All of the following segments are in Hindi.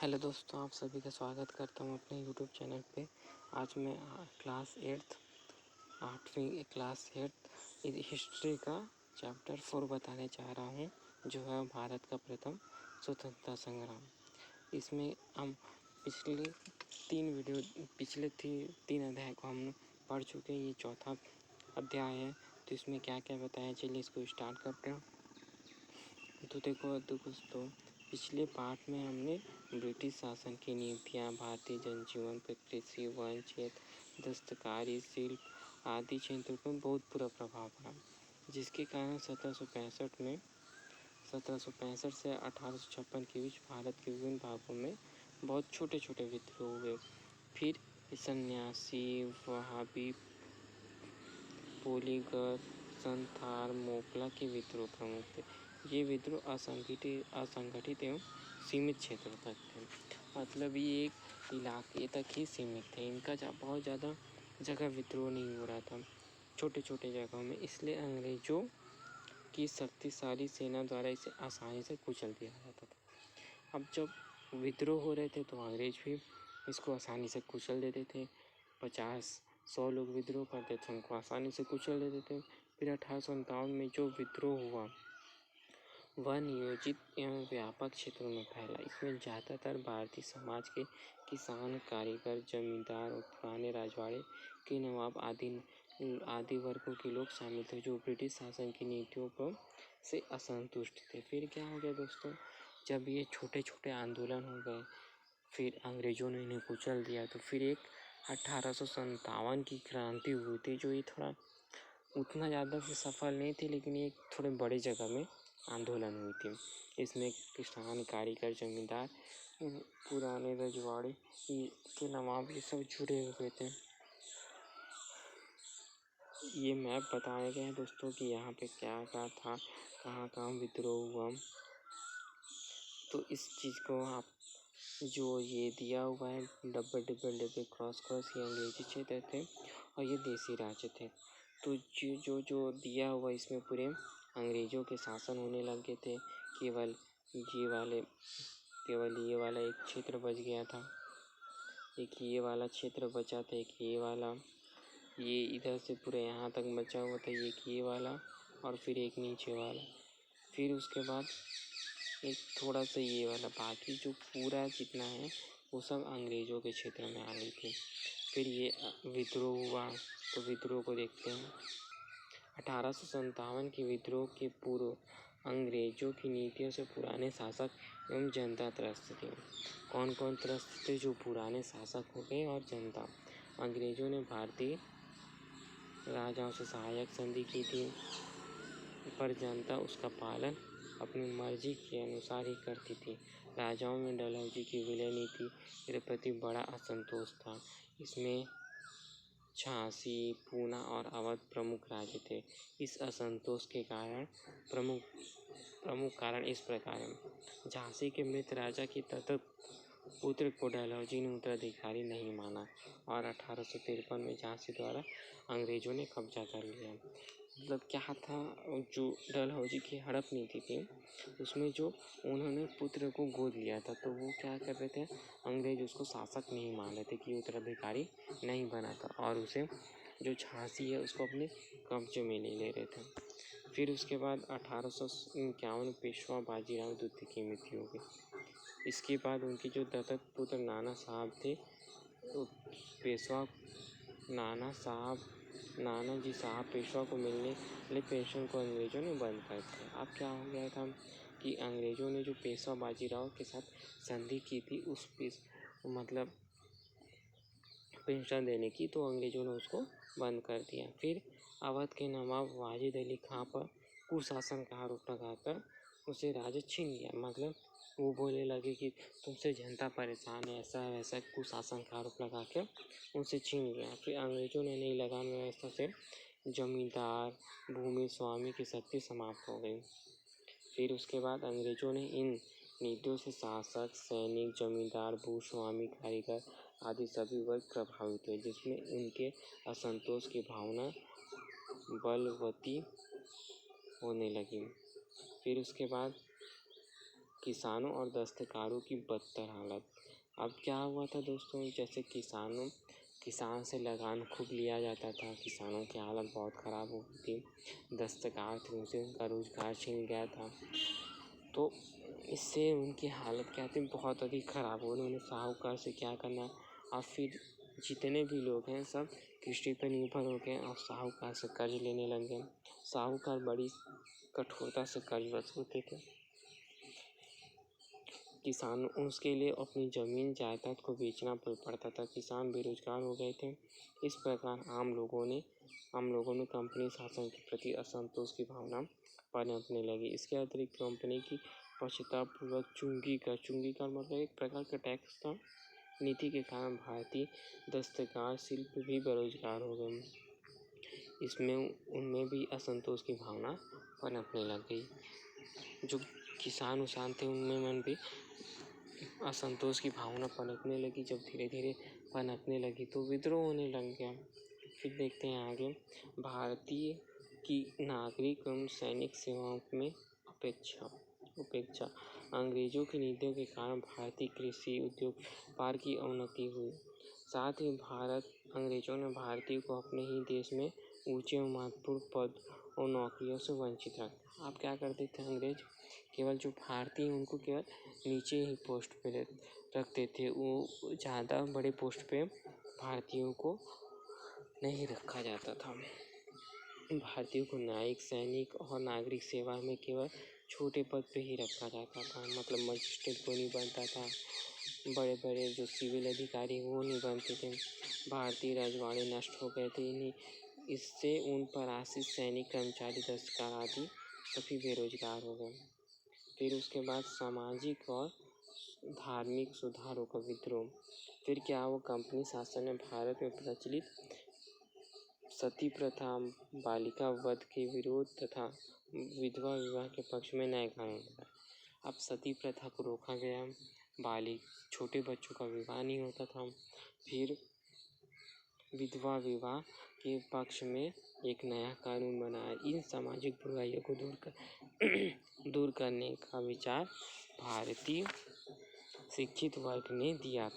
हेलो दोस्तों, आप सभी का स्वागत करता हूँ अपने यूट्यूब चैनल पे। आज मैं क्लास 8th हिस्ट्री का चैप्टर 4 बताने जा रहा हूँ, जो है भारत का प्रथम स्वतंत्रता संग्राम। इसमें हम पिछले 3 अध्याय को हम पढ़ चुके हैं। ये चौथा अध्याय है, तो इसमें क्या क्या बताया, चलिए इसको स्टार्ट करते हैं। तो देखो दोस्तों, पिछले पाठ में हमने ब्रिटिश शासन की नीतियाँ, भारतीय जनजीवन पर कृषि, वन क्षेत्र, दस्तकारी, शिल्प आदि क्षेत्रों पर बहुत बुरा प्रभाव पड़ा, जिसके कारण 1765 से 1856 के बीच भारत के विभिन्न भागों में बहुत छोटे छोटे विद्रोह हुए। फिर सन्यासी, वहाबी, पोलीगर, संथाल, मोकला के विद्रोह प्रमुख थे। ये विद्रोह असंगठित एवं सीमित क्षेत्रों तक थे, मतलब ये एक इलाके तक ही सीमित थे। इनका बहुत ज़्यादा जगह विद्रोह नहीं हो रहा था, छोटे छोटे जगहों में। इसलिए अंग्रेजों की शक्तिशाली सेना द्वारा इसे आसानी से कुचल दिया जाता था। अब जब विद्रोह हो रहे थे तो अंग्रेज भी इसको आसानी से कुचल देते थे। 50-100 लोग विद्रोह करते थे, उनको आसानी से कुचल देते थे। फिर 1857 में जो विद्रोह हुआ वह नियोजित एवं व्यापक क्षेत्रों में फैला। इसमें ज़्यादातर भारतीय समाज के किसान, कारीगर, जमींदार और पुराने राजवाड़े के नवाब आदि वर्गों के लोग शामिल थे, जो ब्रिटिश शासन की नीतियों पर से असंतुष्ट थे। फिर क्या हो गया दोस्तों, जब ये छोटे छोटे आंदोलन हो गए, फिर अंग्रेजों ने इन्हें कुचल दिया, तो फिर एक 1857 की क्रांति हुई थी, जो ये थोड़ा उतना ज़्यादा से सफल नहीं थी, लेकिन ये थोड़े बड़े जगह में आंदोलन हुई थी। इसमें किसान, कारीगर, जमींदार, पुराने रजवाड़े के नवाब ये सब जुड़े हुए थे। ये मैप बताया गया है दोस्तों कि यहाँ पे क्या क्या था, कहाँ कहाँ विद्रोह हुआ। तो इस चीज़ को आप जो ये दिया हुआ है डब्बे क्रॉस ये अंग्रेजी क्षेत्र थे और ये देसी राज्य थे। तो जो दिया हुआ इसमें पूरे अंग्रेज़ों के शासन होने लग गए थे। केवल ये वाला एक क्षेत्र बच गया था, एक ये वाला क्षेत्र बचा था, एक ये वाला, ये इधर से पूरे यहाँ तक बचा हुआ था, एक ये वाला और फिर एक नीचे वाला, फिर उसके बाद एक थोड़ा सा ये वाला। बाकी जो पूरा जितना है वो सब अंग्रेज़ों के क्षेत्र में आ गई थी। फिर ये विद्रोह हुआ, तो विद्रोह को देखते हैं। 1857 के विद्रोह के पूर्व अंग्रेजों की नीतियों से पुराने शासक एवं जनता त्रस्त थी। कौन कौन त्रस्त थे? जो पुराने शासक हो गए और जनता। अंग्रेजों ने भारतीय राजाओं से सहायक संधि की थी, पर जनता उसका पालन अपनी मर्जी के अनुसार ही करती थी। राजाओं में डलहौजी की विलय नीति के प्रति बड़ा असंतोष था। इसमें झांसी, पूना और अवध प्रमुख राज्य थे। इस असंतोष के प्रमुख कारण इस प्रकार है। झांसी के मृत राजा की तत्त पुत्र को डलहौजी ने उत्तराधिकारी नहीं माना और 1853 में झांसी द्वारा अंग्रेजों ने कब्जा कर लिया। मतलब क्या था, जो डलहौजी की हड़प नीति थी उसमें जो उन्होंने पुत्र को गोद लिया था, तो वो क्या कर रहे थे, अंग्रेज उसको शासक नहीं मान रहे थे कि उत्तराधिकारी नहीं बना था, और उसे जो झांसी है उसको अपने कब्जे में ले रहे थे। फिर उसके बाद 1851 पेशवा बाजीराव द्वितीय की मृत्यु हो गई। इसके बाद उनके जो दत्तक पुत्र नाना साहब थे, तो नानाजी साहब पेशवा को मिलने वाले पेंशन को अंग्रेजों ने बंद कर दिया। अब क्या हो गया था कि अंग्रेजों ने जो पेशवा बाजीराव के साथ संधि की थी, उस मतलब पेंशन देने की, तो अंग्रेजों ने उसको बंद कर दिया। फिर अवध के नवाब वाजिद अली खां पर कुशासन का आरोप लगाकर उसे राज छीन लिया। मतलब वो बोलने लगे कि तुमसे जनता परेशान है, ऐसा है वैसा, कुशासन का आरोप लगा के उनसे छीन लिया। फिर अंग्रेजों ने नई लगान व्यवस्था से जमींदार, भूमि स्वामी की शक्ति समाप्त हो गई। फिर उसके बाद अंग्रेजों ने इन नीतियों से शासक, सैनिक, जमींदार, भूस्वामी, कारीगर आदि सभी वर्ग प्रभावित हुए, जिसमें उनके असंतोष की भावना बलवती होने लगी। फिर उसके बाद किसानों और दस्तकारों की बदतर हालत। अब क्या हुआ था दोस्तों, जैसे किसान से लगान खूब लिया जाता था, किसानों की हालत बहुत ख़राब हो गई थी। दस्तकार थे, उनसे उनका रोज़गार छीन गया था, तो इससे उनकी हालत क्या थी, बहुत अधिक ख़राब हो। उन्होंने साहूकार से क्या करना, और फिर जितने भी लोग हैं सब कृषि पर निर्भर हो गए और साहूकार से कर्ज लेने लग गए। साहूकार बड़ी कठोरता से कर्ज वसूलते थे। किसान उसके लिए अपनी ज़मीन जायदाद को बेचना पड़ता था। किसान बेरोजगार हो गए थे। इस प्रकार आम लोगों में कंपनी शासन के प्रति असंतोष की भावना पनपने लगी। इसके अतिरिक्त कंपनी की पश्चातापूर्वक चुंगी कर मतलब एक प्रकार का टैक्स था, नीति के कारण भारतीय दस्तकार शिल्प भी बेरोजगार हो गए। इसमें उनमें भी असंतोष की भावना पनपने लग गई। जो किसान थे उनमें मन भी असंतोष की भावना पनपने लगी। जब धीरे धीरे पनपने लगी तो विद्रोह होने लग गया। फिर देखते हैं आगे, भारतीय की नागरिक एवं सैनिक सेवाओं में उपेक्षा। अंग्रेजों की नीतियों के कारण भारतीय कृषि उद्योग व्यापार की अवनति हुई। साथ ही अंग्रेजों ने भारतीयों को अपने ही देश में ऊंचे और महत्वपूर्ण पद और नौकरियों से वंचित रखा। आप क्या करते थे, अंग्रेज केवल जो भारतीय उनको केवल नीचे ही पोस्ट पे रखते थे। वो ज़्यादा बड़े पोस्ट पे भारतीयों को नहीं रखा जाता था। भारतीयों को न्यायिक, सैनिक और नागरिक सेवा में केवल छोटे पद पे ही रखा जाता था। मतलब मजिस्ट्रेट को नहीं बनता था, बड़े बड़े जो सिविल अधिकारी वो नहीं बनते थे। भारतीय राजवाड़े नष्ट हो गए थे। इससे उन पर आश्रित सैनिक, कर्मचारी, दस्तकार आदि सभी बेरोजगार हो गए। फिर उसके बाद सामाजिक और धार्मिक सुधारों का विद्रोह। फिर क्या हुआ, कंपनी शासन ने भारत में प्रचलित सती प्रथा, बालिका वध के विरोध तथा विधवा विवाह के पक्ष में नए कानून बनाए। अब सती प्रथा को रोका गया, छोटे बच्चों का विवाह नहीं होता था। फिर विधवा विवाह के पक्ष में एक नया कानून बनाया। इन सामाजिक बुराइयों को दूर करने का विचार भारतीय शिक्षित वर्ग ने दिया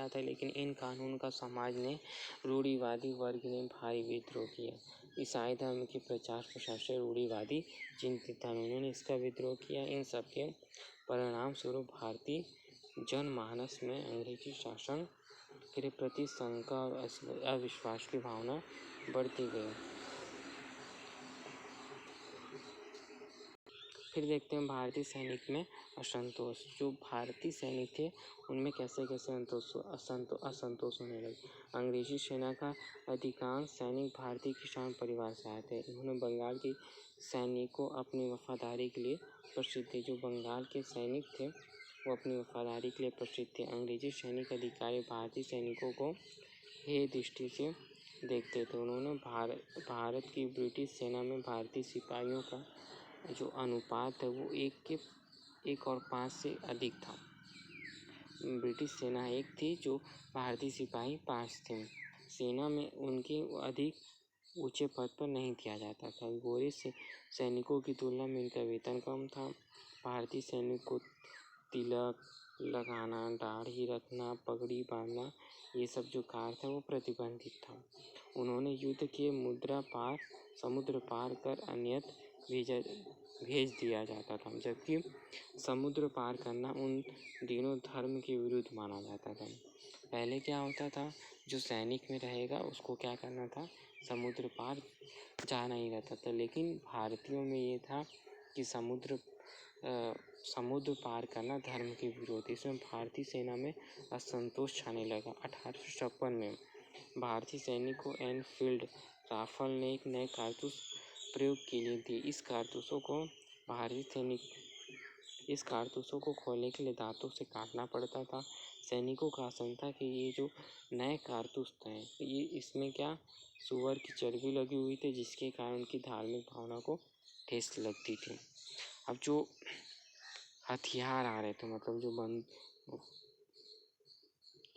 था, लेकिन इन कानून का समाज ने रूढ़िवादी वर्ग ने भारी विद्रोह किया। ईसाई धर्म के प्रचार प्रसार से रूढ़िवादी चिंतित था, उन्होंने इसका विद्रोह किया। इन सब के परिणाम स्वरूप भारतीय जनमानस में अंग्रेजी शासन के प्रति शंका और अविश्वास की भावना बढ़ती गई। फिर देखते हैं भारतीय सैनिक में असंतोष। जो भारतीय सैनिक थे उनमें कैसे असंतोष होने लगे। अंग्रेजी सेना का अधिकांश सैनिक भारतीय किसान परिवार से आए थे। इन्होंने बंगाल के सैनिकों अपनी वफादारी के लिए प्रसिद्ध थे। जो बंगाल के सैनिक थे वो अपनी वफादारी के लिए प्रसिद्ध थे। अंग्रेजी सैनिक अधिकारी भारतीय सैनिकों को हे दृष्टि से देखते थे। उन्होंने भारत की ब्रिटिश सेना में भारतीय सिपाहियों का जो अनुपात है वो 1:5 से अधिक था। ब्रिटिश सेना 1 थी, जो भारतीय सिपाही 5 थे। सेना में उनके अधिक ऊंचे पद पर नहीं दिया जाता था। गोरे सैनिकों की तुलना में इनका वेतन कम था। भारतीय सैनिक को तिलक लगाना, दाढ़ी रखना, पगड़ी बांधना, ये सब जो कार्य था वो प्रतिबंधित था। उन्होंने युद्ध के समुद्र पार कर अन्यत्र भेज दिया जाता था, जबकि समुद्र पार करना उन दिनों धर्म के विरुद्ध माना जाता था। पहले क्या होता था, जो सैनिक में रहेगा उसको क्या करना था, समुद्र पार जाना ही रहता था। लेकिन भारतीयों में ये था कि समुद्र पार करना धर्म के विरोध। इसमें भारतीय सेना में असंतोष छाने लगा। 1856 में भारतीय सैनिक को एनफील्ड राइफल ने एक नए कारतूस प्रयोग के लिए दिए। इस कारतूसों को खोलने के लिए दांतों से काटना पड़ता था। सैनिकों का आशंका कि ये जो नए कारतूस थे इसमें क्या सुअर की चर्बी लगी हुई थी, जिसके कारण उनकी धार्मिक भावना को ठेस लगती थी। अब जो हथियार आ रहे थे, मतलब जो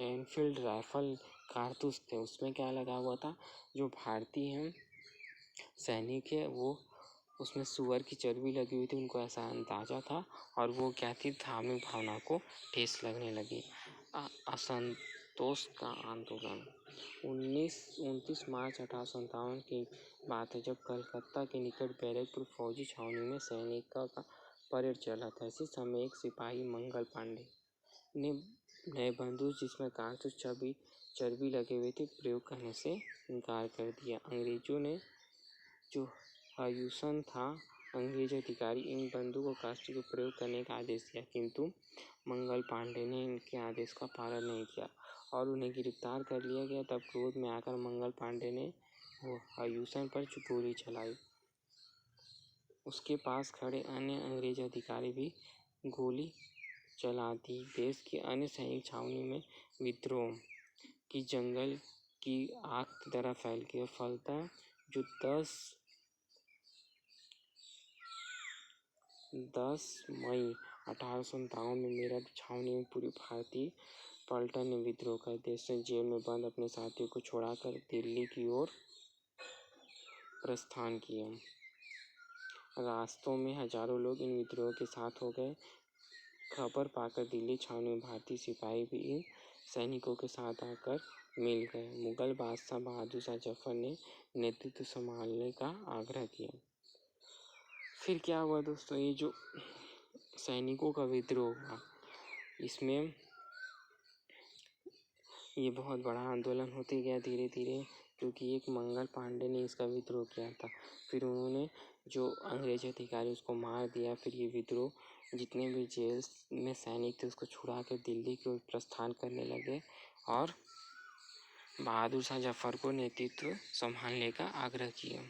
एनफील्ड राइफल कारतूस थे, उसमें क्या लगा हुआ था, जो भारतीय सैनिक है वो उसमें सूअर की चर्बी लगी हुई थी, उनको ऐसा अंदाजा था और वो क्या थी, धार्मिक भावना को ठेस लगने लगी। असंतोष का आंदोलन 29 मार्च 1857 की बात है, जब कलकत्ता के निकट बैरकपुर फौजी छावनी में सैनिकों का परेड चला था। इसी समय एक सिपाही मंगल पांडे ने नए बंदूक जिसमें कारतूस चर्बी लगे हुए थे प्रयोग करने से इनकार कर दिया। अंग्रेजों ने जो ह्यूसन था अंग्रेज अधिकारी, इन बंदूक और कारतूस को प्रयोग करने का आदेश दिया, किंतु मंगल पांडे ने इनके आदेश का पालन नहीं किया और उन्हें गिरफ्तार कर लिया गया। तब क्रोध में आकर मंगल पांडे ने ह्यूसन पर गोली चलाई। उसके पास खड़े अन्य अंग्रेज अधिकारी भी गोली चला दी। देश की अन्य सैनिक छावनी में विद्रोह की जंगल की आग की तरह फैल गई और फलतः जो 10 मई 1857 में मेरठ छावनी में पूरी भारतीय पलटन ने विद्रोह कर देश से जेल में बंद अपने साथियों को छोड़ाकर दिल्ली की ओर प्रस्थान किया। रास्तों में हजारों लोग इन विद्रोह के साथ हो गए। खबर पाकर दिल्ली छावनी में भारतीय सिपाही भी इन सैनिकों के साथ आकर मिल गए। मुगल बादशाह बहादुर शाह जफर ने नेतृत्व संभालने का आग्रह किया। फिर क्या हुआ दोस्तों, ये जो सैनिकों का विद्रोह हुआ, इसमें ये बहुत बड़ा आंदोलन होते गया धीरे धीरे, क्योंकि एक मंगल पांडे ने इसका विद्रोह किया था। फिर उन्होंने जो अंग्रेज अधिकारी उसको मार दिया। फिर ये विद्रोह जितने भी जेल में सैनिक थे उसको छुड़ा कर दिल्ली की ओर प्रस्थान करने लगे और बहादुर शाह जफर को नेतृत्व संभालने का आग्रह किया।